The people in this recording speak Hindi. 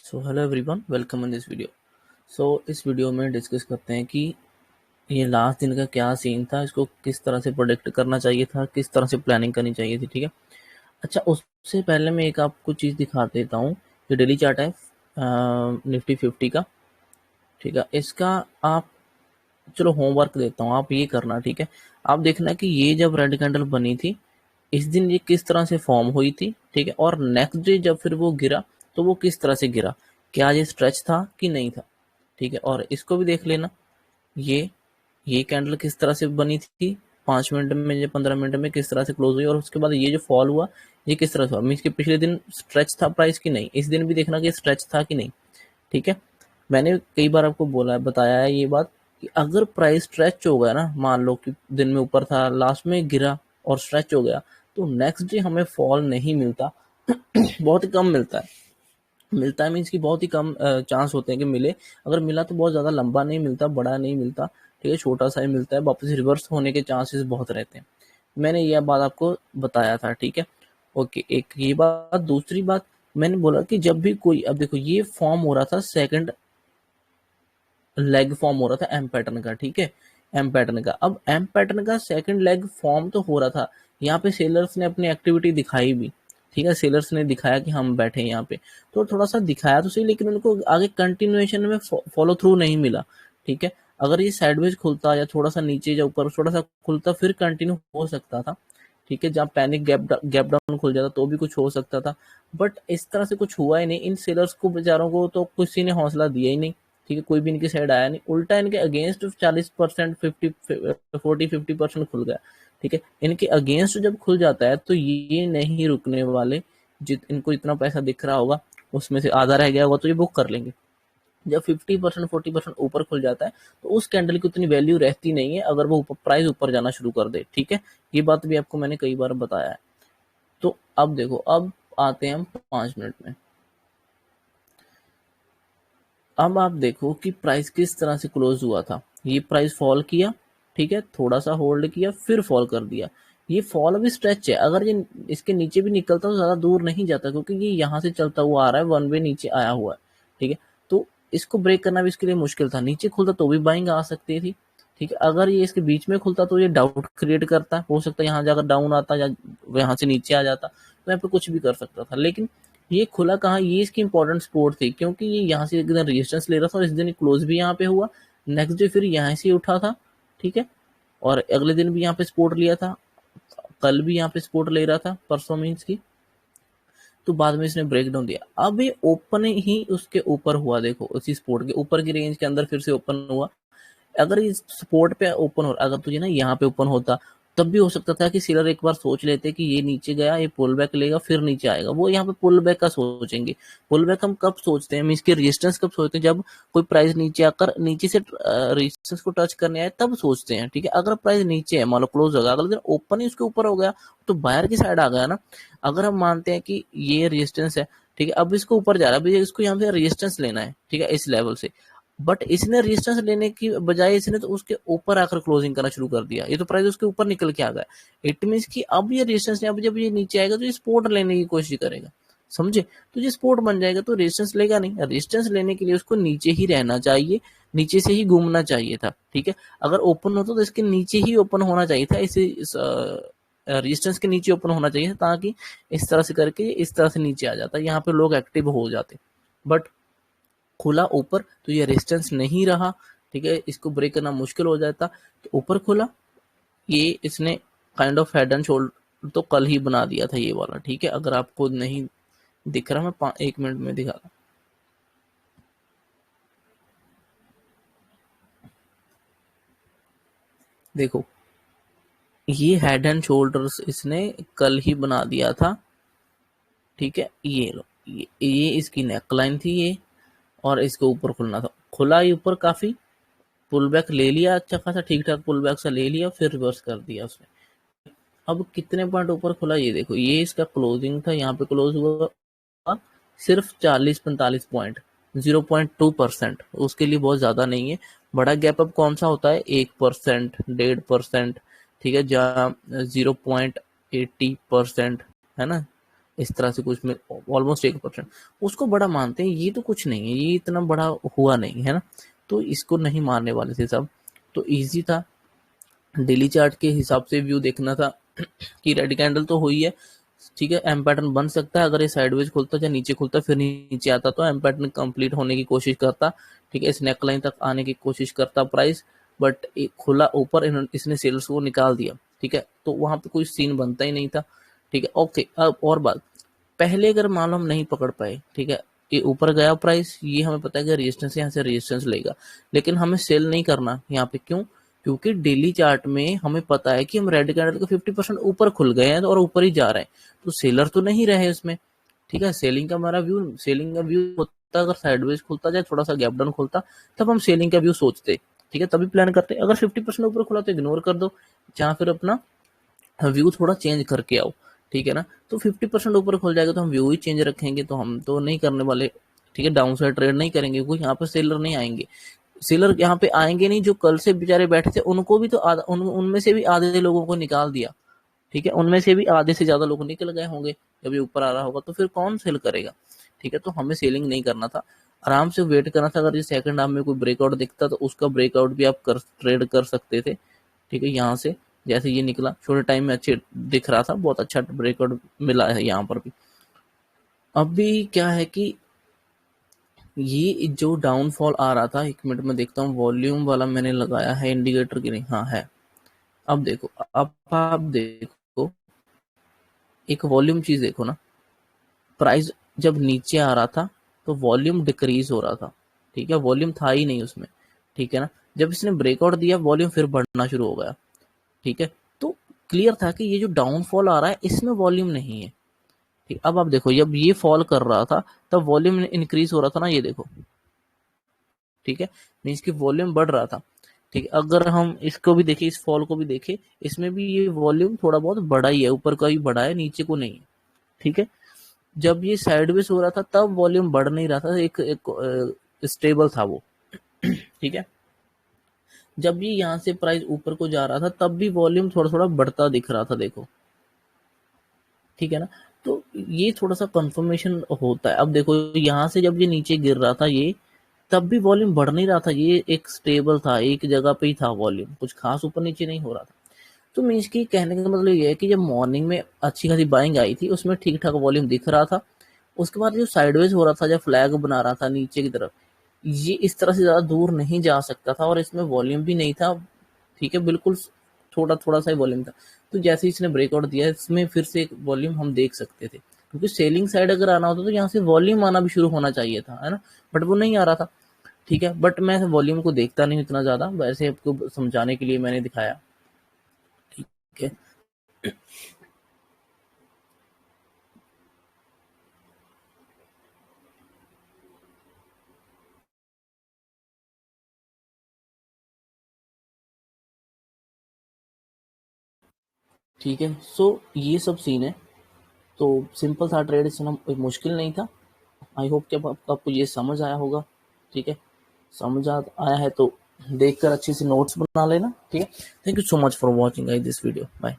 So hello everyone, welcome in this video. इस वीडियो में डिस्कस करते हैं कि ये लास्ट दिन का क्या सीन था, इसको किस तरह से प्रोडिक्ट करना चाहिए था, किस तरह से प्लानिंग करनी चाहिए थी। ठीक है। अच्छा, उससे पहले मैं एक आपको चीज़ दिखा देता हूँ। ये डेली चार्ट है निफ्टी 50 का। ठीक है, इसका आप चलो होमवर्क देता हूँ, आप ये करना। ठीक है, आप देखना कि ये जब रेड कैंडल बनी थी इस दिन ये किस तरह से फॉर्म हुई थी। ठीक है, और नेक्स्ट डे जब फिर वो गिरा तो वो किस तरह से गिरा, क्या ये स्ट्रेच था कि नहीं था। ठीक है, और इसको भी देख लेना, ये कैंडल किस तरह से बनी थी, 5 मिनट में या 15 मिनट में किस तरह से क्लोज हुई, और उसके बाद ये जो फॉल हुआ ये किस तरह से हुआ। मीन्स कि पिछले दिन स्ट्रेच था प्राइस की नहीं, इस दिन भी देखना कि स्ट्रेच था कि नहीं। ठीक है, मैंने कई बार आपको बोला है, बताया है ये बात कि अगर प्राइस स्ट्रेच हो गया ना, मान लो कि दिन में ऊपर था, लास्ट में गिरा और स्ट्रेच हो गया, तो नेक्स्ट डे हमें फॉल नहीं मिलता। बहुत ही कम मिलता है मीन्स कि बहुत ही कम चांस होते हैं कि मिले। अगर मिला तो बहुत ज़्यादा लंबा नहीं मिलता, बड़ा नहीं मिलता। ठीक है, छोटा सा ही मिलता है, वापस रिवर्स होने के चांसेस बहुत रहते हैं। मैंने यह बात आपको बताया था। ठीक है, ओके, एक ये बात। दूसरी बात, मैंने बोला कि जब भी कोई, अब देखो ये फॉर्म हो रहा था, सेकंड लेग फॉर्म हो रहा था एम पैटर्न का। ठीक है, एम पैटर्न का, अब एम पैटर्न का सेकंड लेग फॉर्म तो हो रहा था। यहाँ पे सेलर्स ने अपनी एक्टिविटी दिखाई भी। ठीक है, सेलर्स ने दिखाया कि हम बैठे हैं यहाँ पे, तो थोड़ा सा दिखाया तो सही, लेकिन उनको आगे कंटिन्यूएशन में फॉलो थ्रू नहीं मिला। ठीक है, अगर ये साइडवेज खुलता या थोड़ा सा नीचे या ऊपर थोड़ा सा खुलता फिर कंटिन्यू हो सकता था। ठीक है, जहाँ पैनिक गैप डाउन खुल जाता तो भी कुछ हो सकता था, बट इस तरह से कुछ हुआ ही नहीं। इन सेलर्स को बेचारों को तो किसी ने हौसला दिया ही नहीं। ठीक है, कोई भी इनकी साइड आया नहीं, उल्टा इनके अगेंस्ट 40%, 50 40 50% खुल गया। ठीक है, इनके अगेंस्ट जब खुल जाता है तो ये नहीं रुकने वाले। इनको इतना पैसा दिख रहा होगा, उसमें से आधा रह गया होगा तो ये बुक कर लेंगे। जब 50% 40% ऊपर खुल जाता है तो उस कैंडल की उतनी वैल्यू रहती नहीं है, अगर वो प्राइस ऊपर जाना शुरू कर दे। ठीक है, ये बात भी आपको मैंने कई बार बताया है। तो अब देखो, अब आते हैं हम 5 मिनट में। अब आप देखो कि प्राइस किस तरह से क्लोज हुआ था। ये प्राइस फॉल किया, ठीक है, थोड़ा सा होल्ड किया, फिर फॉल कर दिया। ये फॉल अभी स्ट्रेच है, अगर ये इसके नीचे भी निकलता तो ज्यादा दूर नहीं जाता, क्योंकि ये यहाँ से चलता हुआ आ रहा है, वन वे नीचे आया हुआ है। ठीक है, तो इसको ब्रेक करना भी इसके लिए मुश्किल था। नीचे खुलता तो भी बाइंग आ सकती थी। ठीक है, अगर ये इसके बीच में खुलता तो ये डाउट क्रिएट करता, हो सकता है यहाँ जाकर डाउन आता या यहाँ से नीचे आ जाता, तो यहाँ पे कुछ भी कर सकता था। लेकिन ये खुला कहाँ, ये इसकी इंपॉर्टेंट सपोर्ट थी, क्योंकि ये यहाँ से एकदम रेजिस्टेंस ले रहा था और इस दिन क्लोज भी यहाँ पे हुआ। नेक्स्ट डे फिर यहाँ से उठा था। ठीक है, और अगले दिन भी यहाँ पे सपोर्ट लिया था, कल भी यहाँ पे सपोर्ट ले रहा था, परसों मीन्स की। तो बाद में इसने ब्रेक डाउन दिया, अब ये ओपन ही उसके ऊपर हुआ। देखो, उसी सपोर्ट के ऊपर की रेंज के अंदर फिर से ओपन हुआ। अगर इस सपोर्ट पे ओपन हो, अगर तुझे ना यहाँ पे ओपन होता तब भी हो सकता था कि सेलर एक बार सोच लेते कि ये नीचे गया, ये पुल बैक लेगा फिर नीचे आएगा। वो यहाँ पे पुल बैक का सोचेंगे। पुल बैक हम कब सोचते हैं, मीन्स की रेजिस्टेंस कब सोचते हैं, जब कोई प्राइस नीचे आकर नीचे से रेजिस्टेंस को टच करने आए तब सोचते हैं। ठीक है, अगर प्राइस नीचे है, मान लो क्लोज हो गया, अगले दिन ओपन ही उसके ऊपर हो गया, तो बाहर की साइड आ गया ना। अगर हम मानते हैं कि ये रेजिस्टेंस है, ठीक है, अब इसको ऊपर जा रहा है, अभी इसको यहाँ पे रेजिस्टेंस लेना है। ठीक है, इस लेवल से, बट इसने रेजिस्टेंस लेने की बजाय इसने तो उसके ऊपर आकर क्लोजिंग करना शुरू कर दिया। ये तो प्राइस उसके ऊपर निकल के आ गया। इट मीन्स कि अब ये रेजिस्टेंस, अब जब ये नीचे आएगा तो ये सपोर्ट लेने की कोशिश करेगा। समझे, तो ये सपोर्ट बन जाएगा तो रेजिस्टेंस लेगा नहीं। रेजिस्टेंस लेने के लिए उसको नीचे ही रहना चाहिए, नीचे से ही घूमना चाहिए था। ठीक है, अगर ओपन होता तो इसके नीचे ही ओपन होना चाहिए था, इसे रेजिस्टेंस के नीचे ओपन होना चाहिए, ताकि इस तरह से करके इस तरह से नीचे आ जाता, यहाँ पे लोग एक्टिव हो जाते। बट खुला ऊपर तो ये रेजिस्टेंस नहीं रहा। ठीक है, इसको ब्रेक करना मुश्किल हो जाता, तो ऊपर खुला, ये इसने kind of head and shoulder तो कल ही बना दिया था ये वाला। ठीक है, अगर आपको नहीं दिख रहा, मैं 1 मिनट में दिखा रहा। देखो, ये हेड एंड शोल्डर्स इसने कल ही बना दिया था। ठीक है, ये लो, ये इसकी नेकलाइन थी ये, और इसके ऊपर खुलना था, खुला ही ऊपर काफी, पुल बैक ले लिया, अच्छा खासा ठीक ठाक पुल बैक सा ले लिया, फिर रिवर्स कर दिया उसने। अब कितने पॉइंट ऊपर खुला ये देखो, ये इसका क्लोजिंग था, यहाँ पे क्लोज हुआ सिर्फ 40-45 पॉइंट, 0.2%, उसके लिए बहुत ज्यादा नहीं है। बड़ा गैप अप कौन सा होता है, 1%, 1.5%। ठीक है, जहाँ 0.80% है ना, इस तरह से कुछ में ऑलमोस्ट 1%, उसको बड़ा मानते हैं। ये तो कुछ नहीं है, ये इतना बड़ा हुआ नहीं है ना, तो इसको नहीं मानने वाले थे सब। तो इजी था, डेली चार्ट के हिसाब से व्यू देखना था कि रेड कैंडल तो हुई है, ठीक है, एम पैटर्न बन सकता है। अगर ये साइडवेज खुलता या नीचे खुलता फिर नीचे आता तो एम पैटर्न कंप्लीट होने की कोशिश करता, ठीक है, इस नेकलाइन तक आने की कोशिश करता प्राइस, बट खुला ऊपर, इसने सेल्स को निकाल दिया, ठीक है, तो वहां पे कोई सीन बनता ही नहीं था, ठीक है। ओके, अब और बात, पहले अगर मान लो हम नहीं पकड़ पाए, ठीक है, ये ऊपर गया प्राइस, ये हमें पता है कि रेजिस्टेंस यहाँ से रेजिस्टेंस लेगा, लेकिन हमें सेल नहीं करना यहाँ पे, क्यों? क्योंकि डेली चार्ट में हमें पता है कि हम रेड कैंडल के 50% ऊपर खुल गए हैं और ऊपर ही जा रहे हैं, तो सेलर तो नहीं रहे इसमें, ठीक है। सेलिंग का व्यू होता अगर साइडवेज खुलता जाए, थोड़ा सा गैप डाउन खुलता, तब हम सेलिंग का व्यू सोचते, ठीक है, तभी प्लान करते। अगर 50% ऊपर खुला तो इग्नोर कर दो, जहाँ फिर अपना व्यू थोड़ा चेंज करके आओ, ठीक है ना। तो 50% ऊपर खुल जाएगा तो हम व्यू ही चेंज रखेंगे, तो हम तो नहीं करने वाले, ठीक है, डाउन साइड ट्रेड नहीं करेंगे, क्योंकि यहाँ पर सेलर नहीं आएंगे। सेलर यहाँ पे आएंगे नहीं, जो कल से बेचारे बैठे थे उनको भी तो उनमें से भी आधे लोगों को निकाल दिया, ठीक है, उनमें से भी आधे से ज्यादा लोग निकल गए होंगे जब ये ऊपर आ रहा होगा, तो फिर कौन सेल करेगा, ठीक है। तो हमें सेलिंग नहीं करना था, आराम से वेट करना था। अगर ये सेकंड हाफ में कोई ब्रेकआउट दिखता तो उसका ब्रेकआउट भी आप ट्रेड कर सकते थे, ठीक है। यहाँ से जैसे ये निकला छोटे टाइम में अच्छे दिख रहा था, बहुत अच्छा ब्रेकआउट मिला है यहाँ पर भी। अभी क्या है कि ये जो डाउनफॉल आ रहा था, 1 मिनट में देखता हूँ वॉल्यूम वाला मैंने लगाया है इंडिकेटर की, नहीं, हाँ है। अब देखो, अब आप देखो, एक वॉल्यूम चीज देखो ना, प्राइस जब नीचे आ रहा था तो वॉल्यूम डिक्रीज हो रहा था, ठीक है, वॉल्यूम था ही नहीं उसमें, ठीक है ना। जब इसने ब्रेकआउट दिया वॉल्यूम फिर बढ़ना शुरू हो गया, ठीक है। तो क्लियर था कि ये जो डाउनफॉल आ रहा है इसमें वॉल्यूम नहीं है, ठीक। अब आप देखो, जब ये फॉल कर रहा था तब वॉल्यूम इंक्रीज हो रहा था ना, ये देखो, ठीक है, मीन्स की वॉल्यूम बढ़ रहा था, ठीक है। अगर हम इसको भी देखें, इस फॉल को भी देखें, इसमें भी ये वॉल्यूम थोड़ा बहुत बढ़ा ही है, ऊपर का ही बढ़ा है, नीचे को नहीं है, ठीक है। जब ये साइडवेज हो रहा था तब वॉल्यूम बढ़ नहीं रहा था, एक स्टेबल था वो, ठीक है। जब ये यहाँ से प्राइस ऊपर को जा रहा था तब भी वॉल्यूम थोड़ा थोड़ा बढ़ता दिख रहा था, देखो, ठीक है ना। तो ये थोड़ा सा कंफर्मेशन होता है। अब देखो, यहाँ से जब ये नीचे गिर रहा था ये, तब भी वॉल्यूम बढ़ नहीं रहा था, ये एक स्टेबल था, एक जगह पे ही था वॉल्यूम, कुछ खास ऊपर नीचे नहीं हो रहा था। तो मीन्स की कहने का मतलब ये है कि जब मॉर्निंग में अच्छी खासी बाइंग आई थी उसमें ठीक ठाक वॉल्यूम दिख रहा था, उसके बाद जो साइडवेज हो रहा था, जब फ्लैग बना रहा था नीचे की तरफ, ये इस तरह से ज्यादा दूर नहीं जा सकता था और इसमें वॉल्यूम भी नहीं था, ठीक है, बिल्कुल थोड़ा थोड़ा सा ही वॉल्यूम था। तो जैसे इसने ब्रेकआउट दिया, इसमें फिर से एक वॉल्यूम हम देख सकते थे, क्योंकि सेलिंग साइड अगर आना होता तो यहाँ से वॉल्यूम आना भी शुरू होना चाहिए था, है ना, बट वो नहीं आ रहा था, ठीक है। बट मैं वॉल्यूम को देखता नहीं इतना ज्यादा, वैसे आपको समझाने के लिए मैंने दिखाया, ठीक है। ठीक है, सो ये सब सीन है। तो सिंपल था ट्रेड, इसमें कोई मुश्किल नहीं था। आई होप कि आपको ये समझ आया होगा, ठीक है। समझ आया है तो देखकर अच्छे से नोट्स बना लेना, ठीक है। Thank you so much for watching this video, bye.